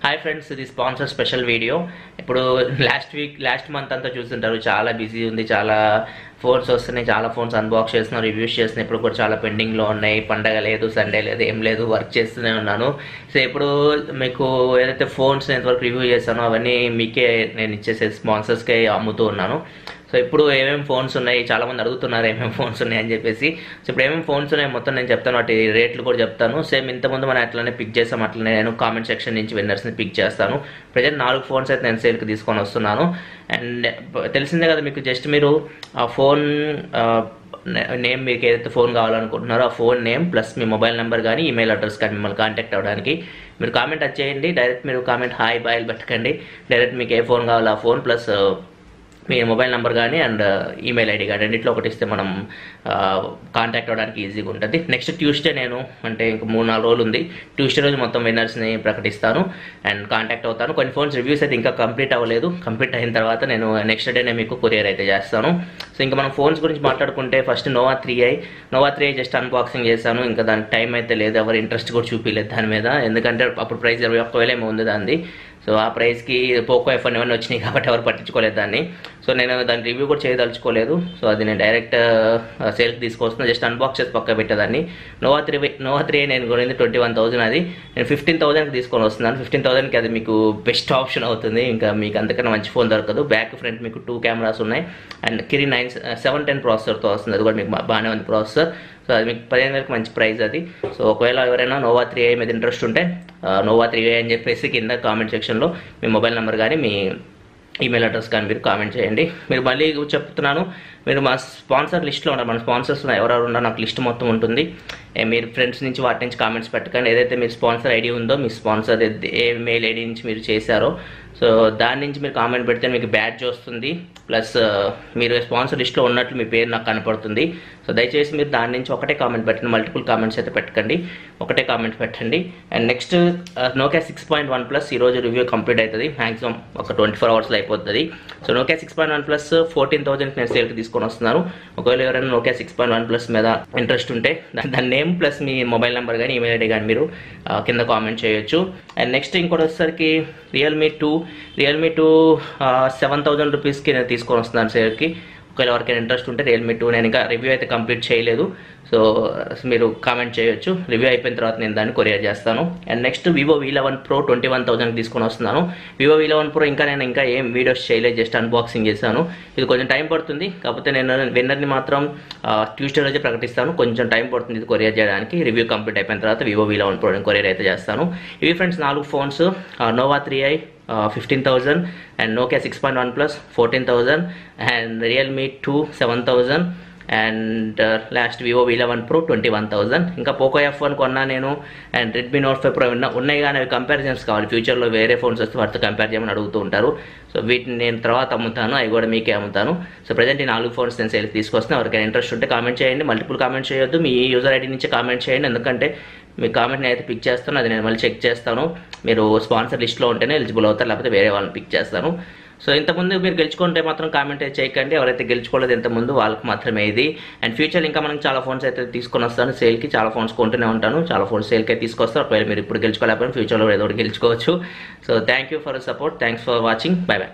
Hi friends, ఇది sponsor special video. ఇప్పుడు last month అంతా చూస్తుంటారు, చాలా బిజీ ఉంది, చాలా ఫోన్స్ వస్తున్నాయి, చాలా ఫోన్స్ అన్బాక్స్ చేస్తున్నాను, రివ్యూస్ చేస్తున్నాను. ఇప్పుడు కూడా చాలా పెండింగ్లో ఉన్నాయి. పండగ లేదు, సండే లేదు, ఏం లేదు, వర్క్ చేస్తూనే ఉన్నాను. సో ఇప్పుడు మీకు ఏదైతే ఫోన్స్ ఎంతవరకు రివ్యూ చేస్తానో అవన్నీ మీకే నేను ఇచ్చేసే స్పాన్సర్స్కే అమ్ముతూ ఉన్నాను. సో ఇప్పుడు ఏమేమి ఫోన్స్ ఉన్నాయి, చాలామంది అడుగుతున్నారు ఏమేమి ఫోన్స్ ఉన్నాయి అని చెప్పేసి. సో ఇప్పుడు ఏమేమి ఫోన్స్ ఉన్నాయి మొత్తం నేను చెప్తాను, వాటి రేట్లు కూడా చెప్తాను. సేమ్ ఇంతకుముందు మనం అట్లనే పిక్ చేస్తాం, అట్లనే నేను కామెంట్ సెక్షన్ నుంచి విన్నర్స్ని పిక్ చేస్తాను. ప్రజెంట్ 4 ఫోన్స్ అయితే నేను సేల్కి తీసుకొని వస్తున్నాను. అండ్ తెలిసిందే కదా మీకు, జస్ట్ మీరు ఆ ఫోన్ నేమ్, మీకు ఏదైతే ఫోన్ కావాలనుకుంటున్నారో ఆ ఫోన్ నేమ్ ప్లస్ మీ మొబైల్ నెంబర్ కానీ ఈమెయిల్ అడ్రస్ కానీ మిమ్మల్ని కాంటాక్ట్ అవ్వడానికి మీరు కామెంట్ వచ్చేయండి. డైరెక్ట్ మీరు కామెంట్ హాయ్ బాయ్ పెట్టకండి. డైరెక్ట్ మీకు ఏ ఫోన్ కావాలో ఆ ఫోన్ ప్లస్ మీ మొబైల్ నెంబర్ కానీ అండ్ ఈమెయిల్ ఐడి కానీ రెండిట్లో ఒకటి ఇస్తే మనం కాంటాక్ట్ అవ్వడానికి ఈజీగా ఉంటుంది. నెక్స్ట్ ట్యూస్డే నేను, అంటే ఇంక 3-4 రోజులు ఉంది, ట్యూస్డే రోజు మొత్తం విన్నర్స్ని ప్రకటిస్తాను అండ్ కాంటాక్ట్ అవుతాను. కొన్ని ఫోన్స్ రివ్యూస్ అయితే ఇంకా కంప్లీట్ అవ్వలేదు. కంప్లీట్ అయిన తర్వాత నేను నెక్స్ట్ డేనే మీకు కొరియర్ అయితే చేస్తాను. సో ఇంకా మనం ఫోన్స్ గురించి మాట్లాడుకుంటే first Noah 3i just unboxing చేశాను. ఇంకా దానికి టైం అయితే లేదు, ఎవరు ఇంట్రెస్ట్ కూడా చూపించలేదు దాని మీద, ఎందుకంటే అప్పుడు ప్రైస్ 21,000 ఏమో ఉంది దాన్ని. సో ఆ ప్రైస్కి పోకో F1 ఇవన్నీ వచ్చినాయి కాబట్టి ఎవరు పట్టించుకోలేదు దాన్ని. సో నేను దాని రివ్యూ కూడా చేయదలుచుకోలేదు. సో అది నేను డైరెక్ట్ సేల్కి తీసుకొస్తున్నాను. జస్ట్ అన్బాక్స్ చేసి పక్క పెట్టేదాన్ని. నోవా 3i నేను కొనింది 21,000, అది నేను 15,000కి తీసుకొని వస్తున్నాను. 15,000కి అది మీకు బెస్ట్ ఆప్షన్ అవుతుంది. ఇంకా మీకు అంతకన్నా మంచి ఫోన్ దొరకదు. బ్యాక్ ఫ్రంట్ మీకు 2 కెమెరాస్ ఉన్నాయి అండ్ Kirin 710 ప్రాసెసర్తో వస్తుంది. అది కూడా మీకు బాగానే ఉంది ప్రాసెసర్. సో అది మీకు 15,000కి మంచి ప్రైస్ అది. సో ఒకవేళ ఎవరైనా నోవా 3i మీద ఇంట్రెస్ట్ ఉంటే నోవా 3i అని చెప్పేసి కింద కామెంట్ సెక్షన్లో మీ మొబైల్ నెంబర్ కానీ మీ ఈమెయిల్ అడ్రస్ కానీ మీరు కామెంట్ చేయండి. మీరు మళ్ళీ చెప్తున్నాను, మీరు మా స్పాన్సర్ లిస్ట్లో ఉన్నారు. మన స్పాన్సర్స్ ఎవరెవరు ఉన్నారు నాకు లిస్ట్ మొత్తం ఉంటుంది. మీరు ఫ్రెండ్స్ నుంచి వాటి నుంచి కామెంట్స్ పెట్టకండి. ఏదైతే మీ స్పాన్సర్ ఐడి ఉందో, మీ స్పాన్సర్ ఏ మెయిల్ ఐడి నుంచి మీరు చేశారో, సో దాని నుంచి మీరు కామెంట్ పెడితే మీకు బ్యాడ్జ్ వస్తుంది. ప్లస్ మీరు స్పాన్సర్ లిస్ట్లో ఉన్నట్లు మీ పేరు నాకు కనపడుతుంది. సో దయచేసి మీరు దాని నుంచి ఒకటే కామెంట్ పెట్టండి, మల్టిపుల్ కామెంట్స్ అయితే పెట్టకండి, ఒకటే కామెంట్ పెట్టండి. అండ్ నెక్స్ట్ నోకియా 6.1 ప్లస్ ఈరోజు రివ్యూ కంప్లీట్ అవుతుంది. మ్యాక్సిమం ఒక 24 అవర్స్లో అయిపోతుంది. సో నోకియా 6.1 ప్లస్ 14,000కి నేను సేల్కి తీసుకొని వస్తున్నాను. ఒకవేళ ఎవరైనా నోకియా 6.1 ప్లస్ మీద ఇంట్రెస్ట్ ఉంటే దాని నేమ్ ప్లస్ మీ మొబైల్ నెంబర్ కానీ ఈమెయిల్ ఐడి కానీ మీరు కింద కామెంట్ చేయొచ్చు. అండ్ నెక్స్ట్ ఇంకోటి వచ్చేసరికి రియల్మీ 2 7,000 రూపీస్కి నేను తీసుకొని వస్తున్నాను సేల్కి. ఒకవేళ ఎవరికైనా ఇంట్రెస్ట్ ఉంటే రియల్మీ 2, నేను ఇంకా రివ్యూ అయితే కంప్లీట్ చేయలేదు. సో మీరు కామెంట్ చేయొచ్చు. రివ్యూ అయిపోయిన తర్వాత నేను దాన్ని కొరియర్ చేస్తాను. And next Vivo V11 Pro 21,000కి తీసుకొని వస్తున్నాను. వివో V11 Pro నేను ఇంకా ఏం వీడియోస్ చేయలేదు, జస్ట్ అన్బాక్సింగ్ చేశాను. ఇది కొంచెం టైం పడుతుంది, కాకపోతే నేను విన్నర్ని మాత్రం ట్యూస్డే రోజే ప్రకటిస్తాను. కొంచెం టైం పడుతుంది ఇది కొరియర్ చేయడానికి. రివ్యూ కంప్లీట్ అయిపోయిన తర్వాత వివో V11 Pro కొరియర్ అయితే చేస్తాను. ఇవి friends 4 phones, Nova 3i 15,000 and Nokia 6.1 plus 14,000 and Realme 2 7,000 and last Vivo V11 Pro 21,000. ఇంకా పోకో F1 కొన్నా నేను అండ్ రెడ్మీ నోట్ 5 Pro ఉన్నాయి, కానీ అవి కంపారిజన్స్ కావాలి. ఫ్యూచర్లో వేరే ఫోన్స్ వస్తే వాటితో కంపేర్ చేయమని అడుగుతూ ఉంటారు. సో వీటిని నేను తర్వాత అమ్ముతాను, అవి కూడా మీకే అమ్ముతాను. సో ప్రజెంట్ ఈ 4 ఫోన్స్ నేను సేల్కి తీసుకొస్తాను. ఎవరికైనా ఇంట్రెస్ట్ ఉంటే కామెంట్ చేయండి, మల్టిపుల్ కామెంట్ చేయొద్దు, మీ యూజర్ ఐడి నుంచి కామెంట్ చేయండి. ఎందుకంటే మీ కామెంట్ని అయితే పిక్ చేస్తాను, అది నేను మళ్ళీ చెక్ చేస్తాను. మీరు స్పాన్సర్ లిస్ట్లో ఉంటేనే ఎలిజిబుల్ అవుతారు, లేకపోతే వేరే వాళ్ళని పిక్ చేస్తాను. సో ఇంతకుముందు మీరు గెలుచుకుంటే మాత్రం కామెంట్ చేయకండి. ఎవరైతే గెలుచుకోలేదు ఇంతకుముందు వాళ్ళకి మాత్రమే ఇది. అండ్ ఫ్యూచర్ ఇంకా మనం చాలా ఫోన్స్ అయితే తీసుకొని వస్తాను సేల్కి. చాలా ఫోన్స్ కొంటూనే ఉంటాను, చాలా ఫోన్స్ సేల్కి అయితే తీసుకొస్తాను. ఒకవేళ మీరు ఇప్పుడు గెలుచుకోలేకపోయినా ఫ్యూచర్లో ఏదో ఒకటి గెలుచుకోవచ్చు. So thank you for support, thanks for watching, bye by.